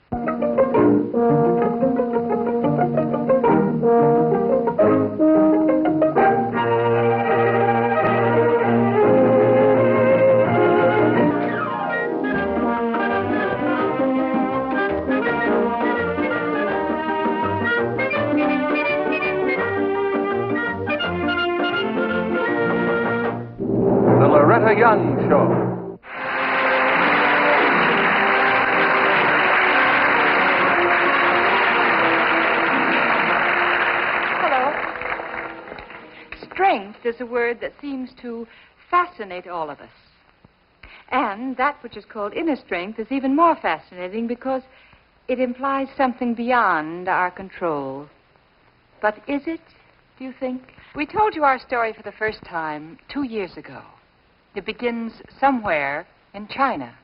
The Loretta Young Show. Strength is a word that seems to fascinate all of us. And that which is called inner strength is even more fascinating because it implies something beyond our control. But is it, do you think? We told you our story for the first time 2 years ago. It begins somewhere in China.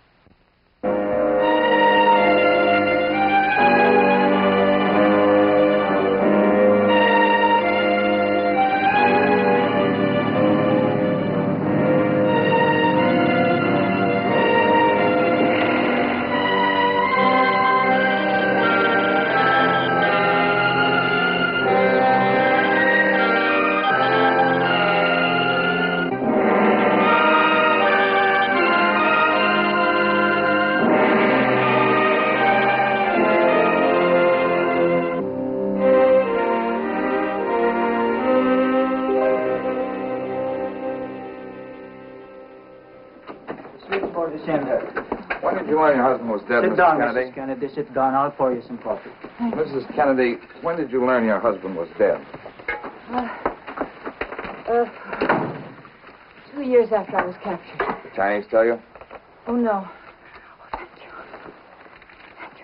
When did you learn your husband was dead, Sit down, Kennedy? Mrs. Kennedy. Sit down. I'll pour you some coffee. Mrs. Kennedy, when did you learn your husband was dead? 2 years after I was captured. The Chinese tell you? Oh, no. Oh, thank you. Thank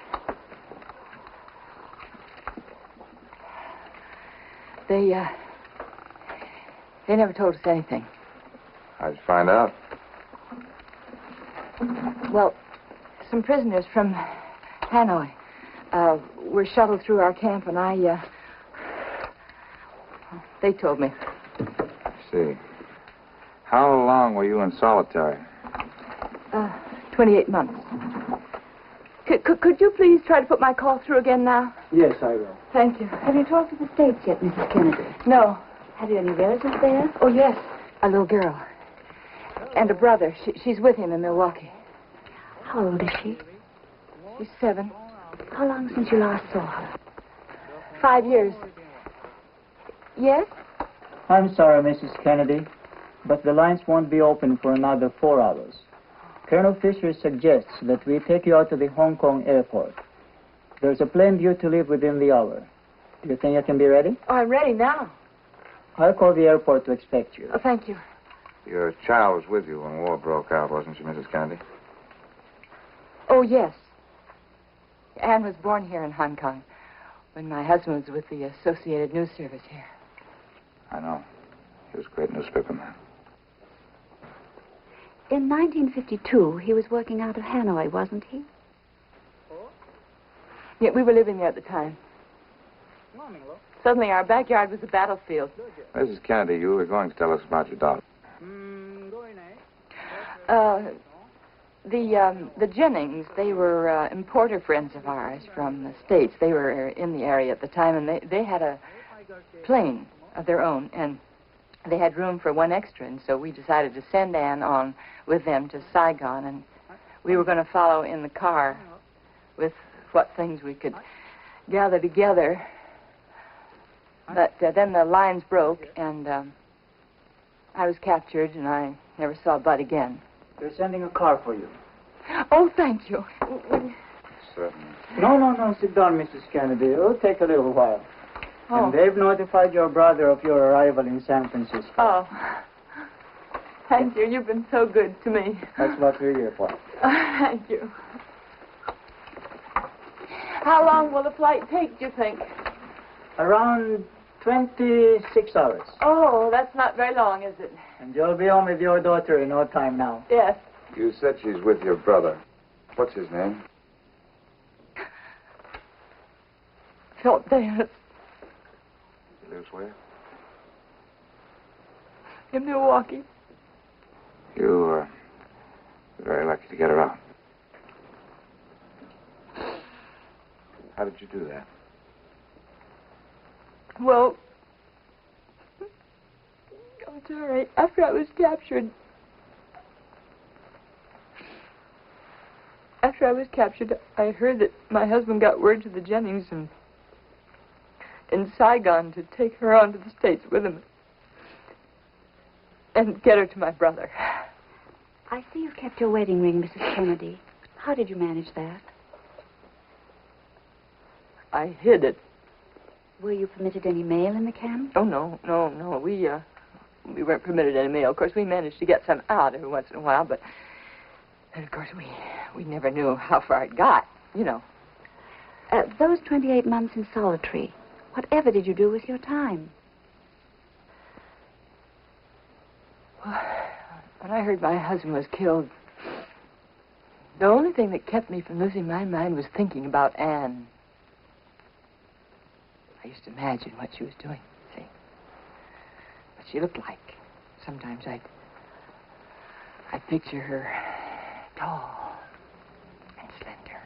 you. They never told us anything. How'd you find out? Well, some prisoners from Hanoi were shuttled through our camp, and they told me. I see. How long were you in solitary? 28 months. Could you please try to put my call through again now? Yes, I will. Thank you. Have you talked to the States yet, Mrs. Kennedy? No. Have you any relatives there? Oh, yes. A little girl. And a brother. She's with him in Milwaukee. How old is she? She's 7. How long since you last saw her? 5 years. Yes? I'm sorry, Mrs. Kennedy, but the lines won't be open for another 4 hours. Colonel Fisher suggests that we take you out to the Hong Kong airport. There's a plane due to leave within the hour. Do you think you can be ready? Oh, I'm ready now. I'll call the airport to expect you. Oh, thank you. Your child was with you when war broke out, wasn't she, Mrs. Kennedy? Oh, yes. Anne was born here in Hong Kong when my husband was with the Associated News Service here. I know. He was a great newspaperman. In 1952, he was working out of Hanoi, wasn't he? Yeah, we were living there at the time. Suddenly, our backyard was a battlefield. Mrs. Kennedy, you were going to tell us about your daughter. The Jennings, they were importer friends of ours from the States. They were in the area at the time, and they had a plane of their own, and they had room for 1 extra, and so we decided to send Anne on with them to Saigon, and we were going to follow in the car with what things we could gather together. But then the lines broke, and I was captured, and I never saw Bud again. They're sending a car for you. Oh, thank you. Certainly. No. Sit down, Mrs. Kennedy. It'll take a little while. Oh. And they've notified your brother of your arrival in San Francisco. Oh. Thank you. You've been so good to me. That's what we're here for. Thank you. How long will the flight take, do you think? Around 26 hours. Oh, that's not very long, is it? And you'll be home with your daughter in no time now. Yes. You said she's with your brother. What's his name? Philip Davis. He lives where? In Milwaukee. You're very lucky to get her out. How did you do that? Well, oh, it's all right. After I was captured, I heard that my husband got word to the Jennings in Saigon to take her on to the States with him and get her to my brother. I see you kept your wedding ring, Mrs. Kennedy. How did you manage that? I hid it. Were you permitted any mail in the camp? Oh, no. We weren't permitted any mail. Of course, we managed to get some out every once in a while, but and of course we never knew how far it got, you know. Those 28 months in solitary, whatever did you do with your time? Well, when I heard my husband was killed, the only thing that kept me from losing my mind was thinking about Anne. I used to imagine what she was doing, see? What she looked like. Sometimes I'd picture her tall and slender.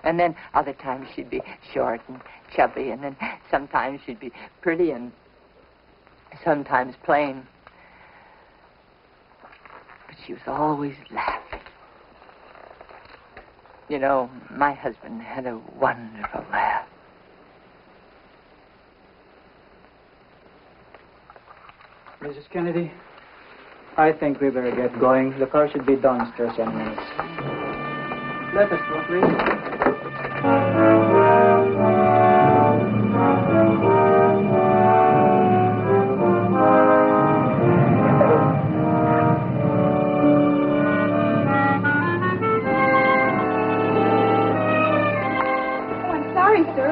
And then other times she'd be short and chubby, and then sometimes she'd be pretty and sometimes plain. But she was always laughing. You know, my husband had a wonderful laugh. Mrs. Kennedy, I think we better get going. The car should be downstairs any minutes. Let us go, please.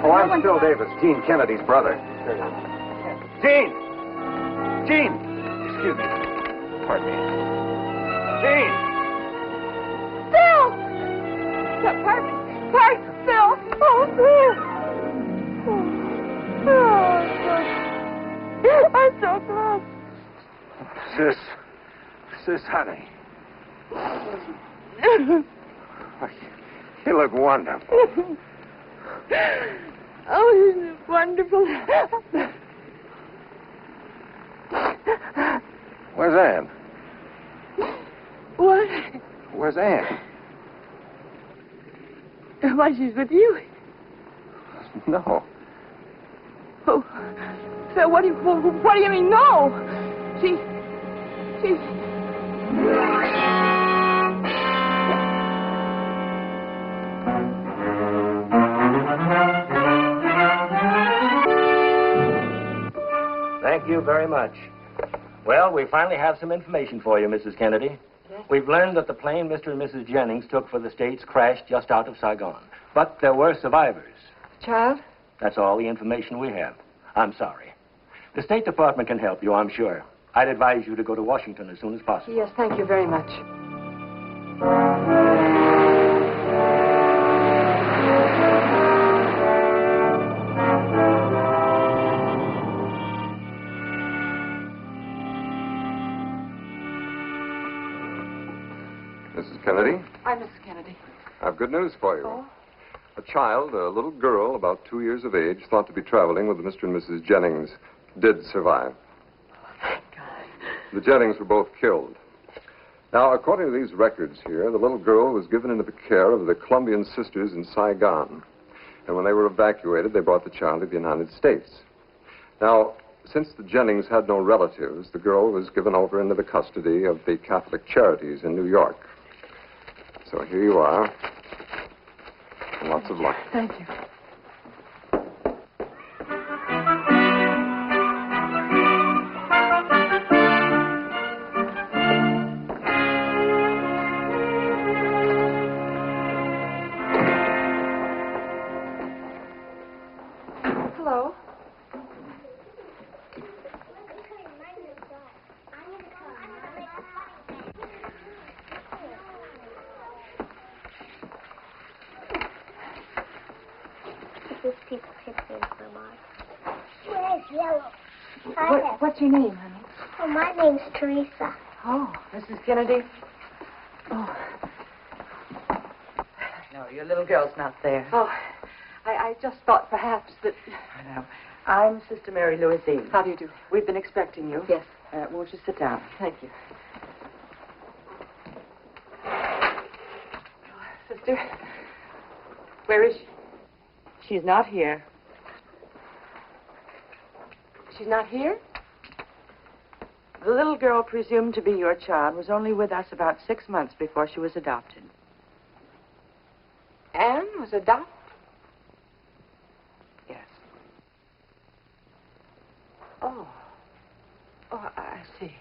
Oh, I'm Phil Davis, Gene Kennedy's brother. Gene! Gene! Excuse me. Pardon me. Gene! Phil! Pardon, Phil! Oh, Phil! Oh, I'm so glad. Sis, honey. You look wonderful. Oh, isn't it wonderful? Where's Anne? What? Where's Anne? Why, she's with you. No. Oh, Phil, what do you mean, no? She's... Thank you very much. Well, we finally have some information for you, Mrs. Kennedy. Yes. We've learned that the plane Mr. and Mrs. Jennings took for the States crashed just out of Saigon. But there were survivors. Child? That's all the information we have. I'm sorry. The State Department can help you, I'm sure. I'd advise you to go to Washington as soon as possible. Yes, thank you very much. Mrs. Kennedy? I'm Mrs. Kennedy. I have good news for you. Oh? A child, a little girl about 2 years of age, thought to be traveling with Mr. and Mrs. Jennings, did survive. Thank God. The Jennings were both killed. Now, according to these records here, the little girl was given into the care of the Colombian sisters in Saigon. And when they were evacuated, they brought the child to the United States. Now, since the Jennings had no relatives, the girl was given over into the custody of the Catholic Charities in New York. So here you are. And lots of luck. Thank you. Hello. This piece of paper in for Mark. Where's yellow? What's your name, honey? Oh, my name's Teresa. Oh, Mrs. Kennedy? Oh. No, your little girl's not there. Oh, I just thought perhaps that... I know. I'm Sister Mary Louisine. How do you do? We've been expecting you. Yes. Won't you sit down? Thank you. Sister, where is she? She's not here. She's not here? The little girl presumed to be your child was only with us about 6 months before she was adopted. Anne was adopted? Yes. Oh. Oh, I see.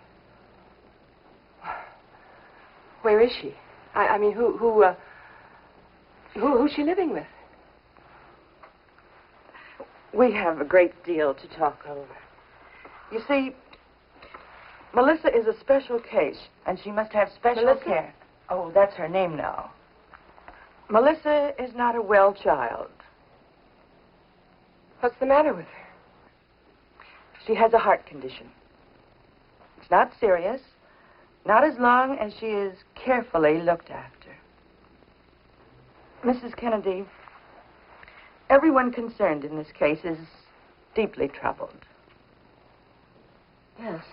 Where is she? I mean, who's she living with? We have a great deal to talk over. You see, Melissa is a special case, and she must have special care. Oh, that's her name now. Melissa is not a well child. What's the matter with her? She has a heart condition. It's not serious, not as long as she is carefully looked after. Mrs. Kennedy, everyone concerned in this case is deeply troubled. Yes.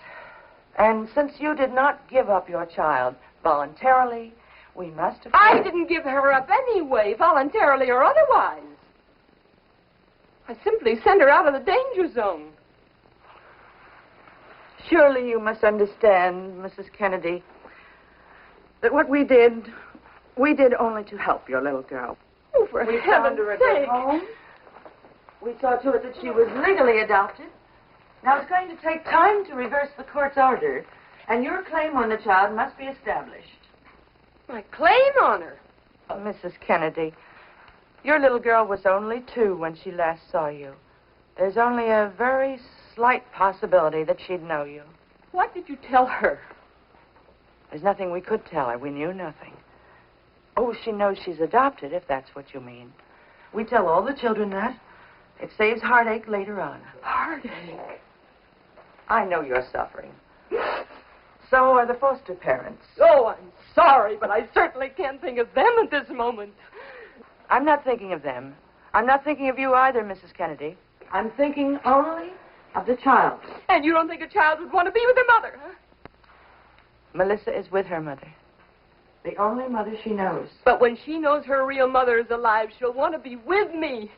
And since you did not give up your child voluntarily, we must have... I didn't give her up anyway, voluntarily or otherwise. I simply sent her out of the danger zone. Surely you must understand, Mrs. Kennedy, that what we did only to help your little girl. Oh, for We found heaven's her a good sake. home. We saw to it that she was legally adopted. Now it's going to take time to reverse the court's order, and your claim on the child must be established. My claim on her? Mrs. Kennedy, your little girl was only 2 when she last saw you. There's only a very slight possibility that she'd know you. What did you tell her? There's nothing we could tell her. We knew nothing. Oh, she knows she's adopted, if that's what you mean. We tell all the children that. It saves heartache later on. Heartache? I know you're suffering. So are the foster parents. Oh, I'm sorry, but I certainly can't think of them at this moment. I'm not thinking of them. I'm not thinking of you either, Mrs. Kennedy. I'm thinking only of the child. And you don't think a child would want to be with their mother, huh? Melissa is with her mother. The only mother she knows. But when she knows her real mother is alive, she'll want to be with me.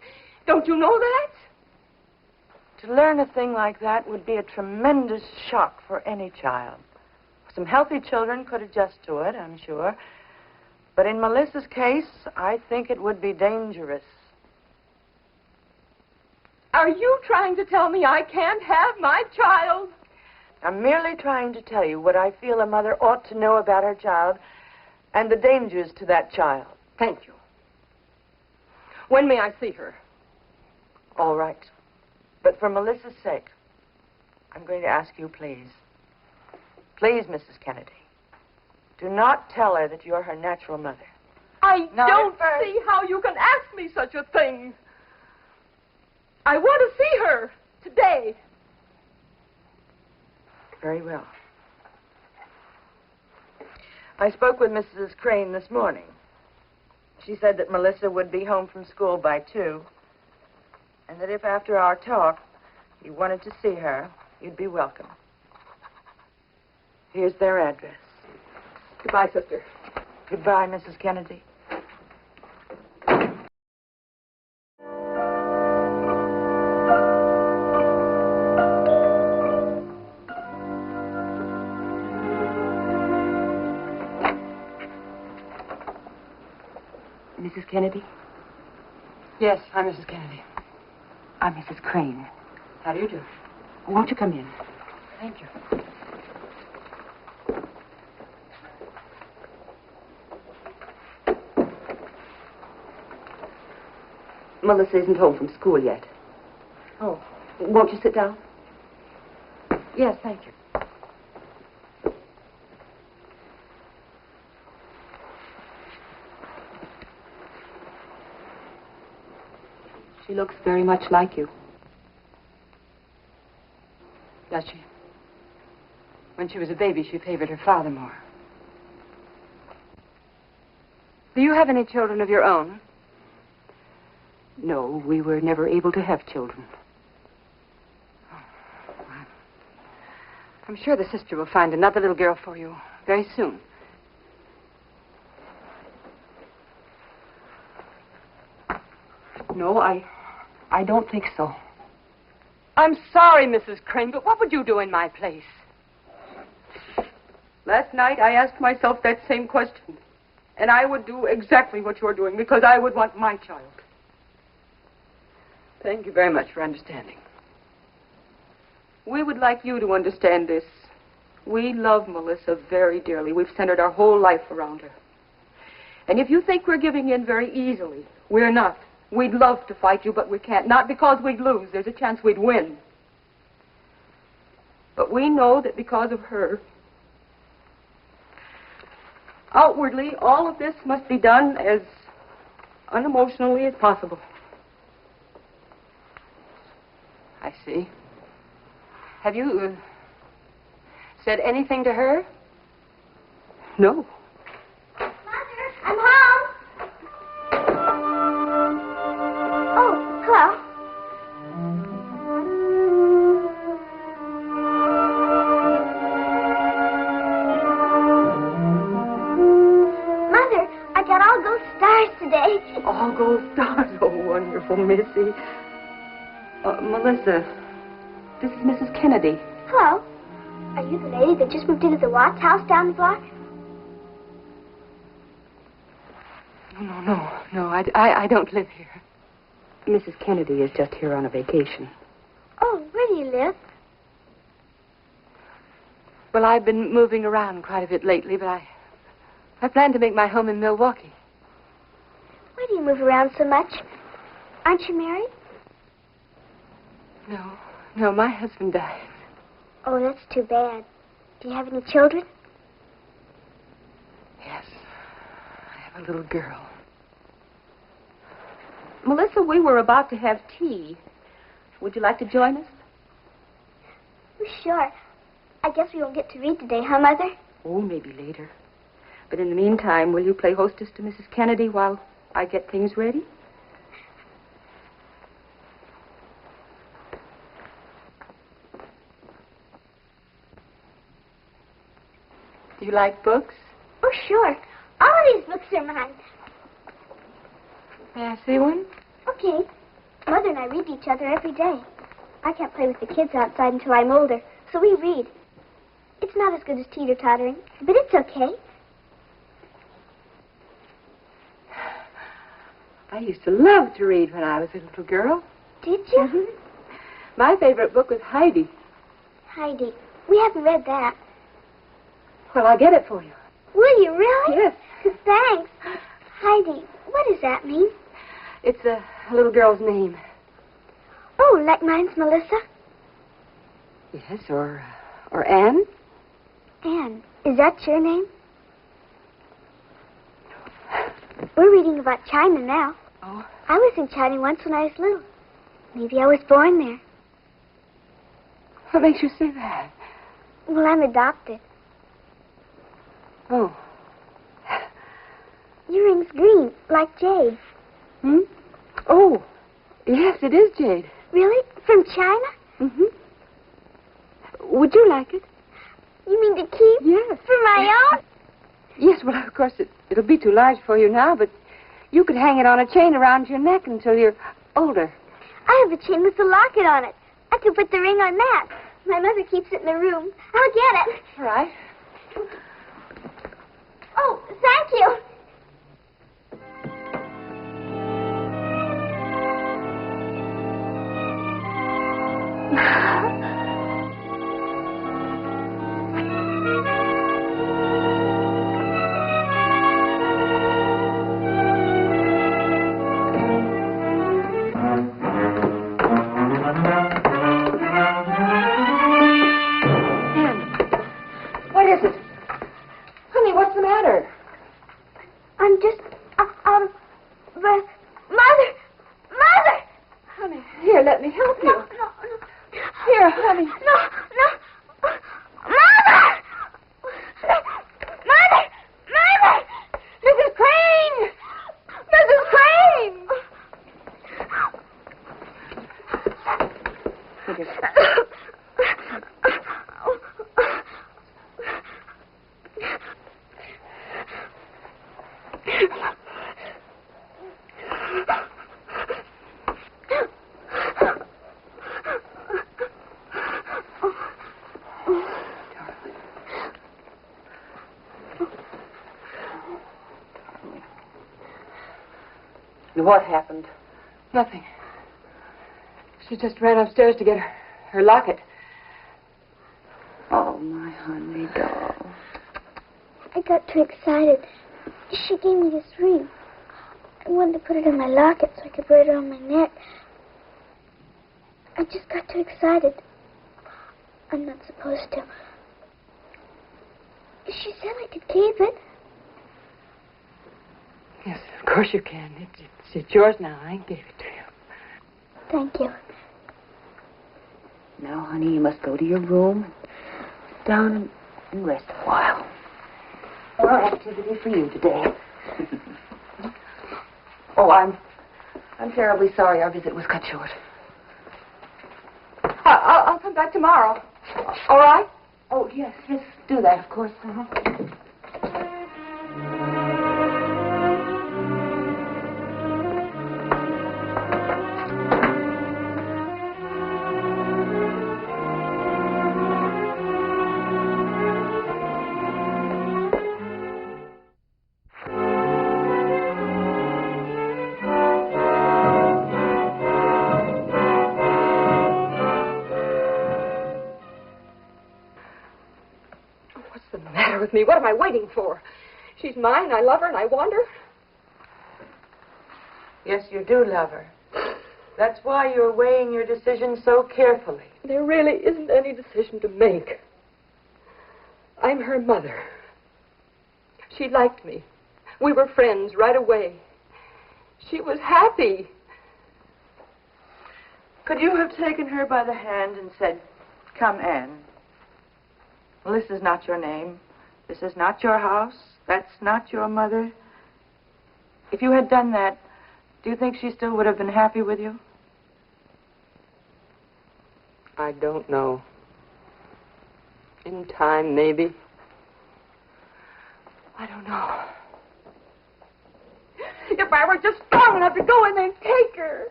Don't you know that? To learn a thing like that would be a tremendous shock for any child. Some healthy children could adjust to it, I'm sure. But in Melissa's case, I think it would be dangerous. Are you trying to tell me I can't have my child? I'm merely trying to tell you what I feel a mother ought to know about her child and the dangers to that child. Thank you. When may I see her? All right. But for Melissa's sake, I'm going to ask you, please. Please, Mrs. Kennedy, do not tell her that you're her natural mother. I Not don't at first. see how you can ask me such a thing. I want to see her today. Very well. I spoke with Mrs. Crane this morning. She said that Melissa would be home from school by 2, and that if after our talk you wanted to see her, you'd be welcome. Here's their address. Goodbye, sister. Goodbye, Mrs. Kennedy. Mrs. Kennedy? Yes, I'm Mrs. Kennedy. I'm Mrs. Crane. How do you do? Won't you come in? Thank you. Melissa isn't home from school yet. Oh, Won't you sit down? yes, thank you. She looks very much like you. Does she? When she was a baby, she favored her father more. Do you have any children of your own? No, we were never able to have children. I'm sure the sister will find another little girl for you very soon. No, I don't think so. I'm sorry, Mrs. Crane, but what would you do in my place? Last night I asked myself that same question. And I would do exactly what you're doing because I would want my child. Thank you very much for understanding. We would like you to understand this. We love Melissa very dearly. We've centered our whole life around her. And if you think we're giving in very easily, we're not. We'd love to fight you, but we can't. Not because we'd lose. There's a chance we'd win. But we know that because of her, outwardly, all of this must be done as unemotionally as possible. I see. Have you said anything to her? No. Mother, I'm home. Oh, hello. Mother, I got all gold stars today. All gold stars. Oh, wonderful, Missy. Melissa, this is Mrs. Kennedy. Hello. Are you the lady that just moved into the Watts house down the block? No, I don't live here. Mrs. Kennedy is just here on a vacation. Oh, where do you live? Well, I've been moving around quite a bit lately, but I plan to make my home in Milwaukee. Why do you move around so much? Aren't you married? No, my husband died. Oh, that's too bad. Do you have any children? Yes, I have a little girl. Melissa, we were about to have tea. Would you like to join us? Oh, sure. I guess we won't get to read today, huh, Mother? Oh, maybe later. But in the meantime, will you play hostess to Mrs. Kennedy while I get things ready? Do you like books? Oh, sure. All of these books are mine. May I see one? Okay. Mother and I read to each other every day. I can't play with the kids outside until I'm older, so we read. It's not as good as teeter-tottering, but it's okay. I used to love to read when I was a little girl. Did you? Mm-hmm. My favorite book was Heidi. Heidi. We haven't read that. Well, I'll get it for you. Will you really? Yes. Thanks. Heidi, what does that mean? It's a little girl's name. Oh, like mine's Melissa? Yes, or Anne. Anne. Is that your name? We're reading about China now. Oh. I was in China once when I was little. Maybe I was born there. What makes you say that? Well, I'm adopted. Oh. Your ring's green, like jade. Hmm? Oh, yes, it is jade. Really? From China? Mm-hmm. Would you like it? You mean to keep? Yes. For my own? Yes, well, of course, it'll be too large for you now, but you could hang it on a chain around your neck until you're older. I have a chain with a locket on it. I could put the ring on that. My mother keeps it in the room. I'll get it. All right. Oh, thank you. What is it? Honey, what's the matter? I'm just out of breath. Mother! Mother! Honey, here, let me help you. No. Here, honey. No. Mother! Mother! Mrs. Crane! Mrs. Crane! What happened? Nothing. She just ran upstairs to get her locket. Oh, my honey doll. I got too excited. She gave me this ring. I wanted to put it in my locket so I could wear it around my neck. I just got too excited. I'm not supposed to. She said I could keep it. Yes, of course you can. It's yours now. I gave it to you. Thank you. Now, honey, you must go to your room, sit down and rest a while. No activity for you today. Oh, I'm terribly sorry our visit was cut short. I'll come back tomorrow. All right? Oh, yes, do that, of course. Me. What am I waiting for? She's mine, I love her, and I want her. Yes, you do love her. That's why you're weighing your decision so carefully. There really isn't any decision to make. I'm her mother. She liked me. We were friends right away. She was happy. Could you have taken her by the hand and said, "Come, Anne. Well, this is not your name. This is not your house. That's not your mother." If you had done that, do you think she still would have been happy with you? I don't know. In time, maybe. I don't know. If I were just strong enough to go in there and take her.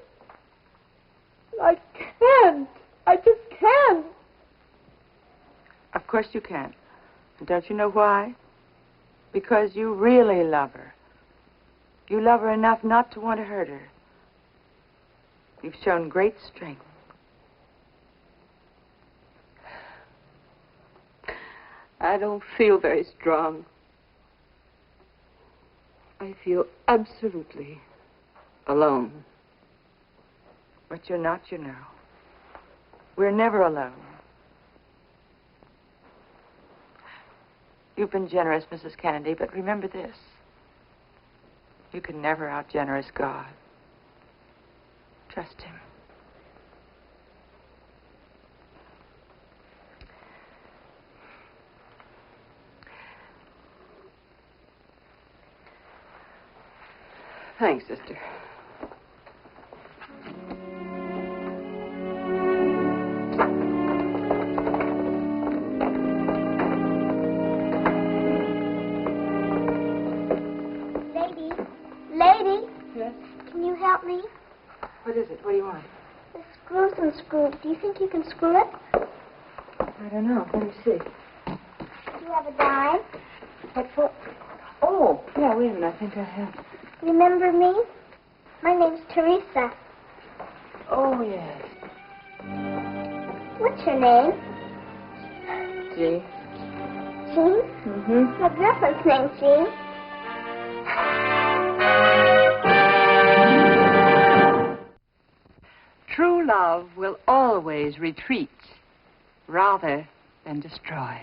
I can't. I just can't. Of course you can't. And don't you know why? Because you really love her. You love her enough not to want to hurt her. You've shown great strength. I don't feel very strong. I feel absolutely alone. But you're not, you know. We're never alone. You've been generous, Mrs. Kennedy, but remember this. You can never out-generous God. Trust him. Thanks, sister. Lady? Yes? Can you help me? What is it? What do you want? The screw isn't screwed. Do you think you can screw it? I don't know. Let me see. Do you have a dime? What for? Oh, yeah, wait a minute. I think I have. Remember me? My name's Teresa. Oh, yes. What's your name? Jean. Jean? Mm-hmm. My girlfriend's name's Jean. True love will always retreat rather than destroy.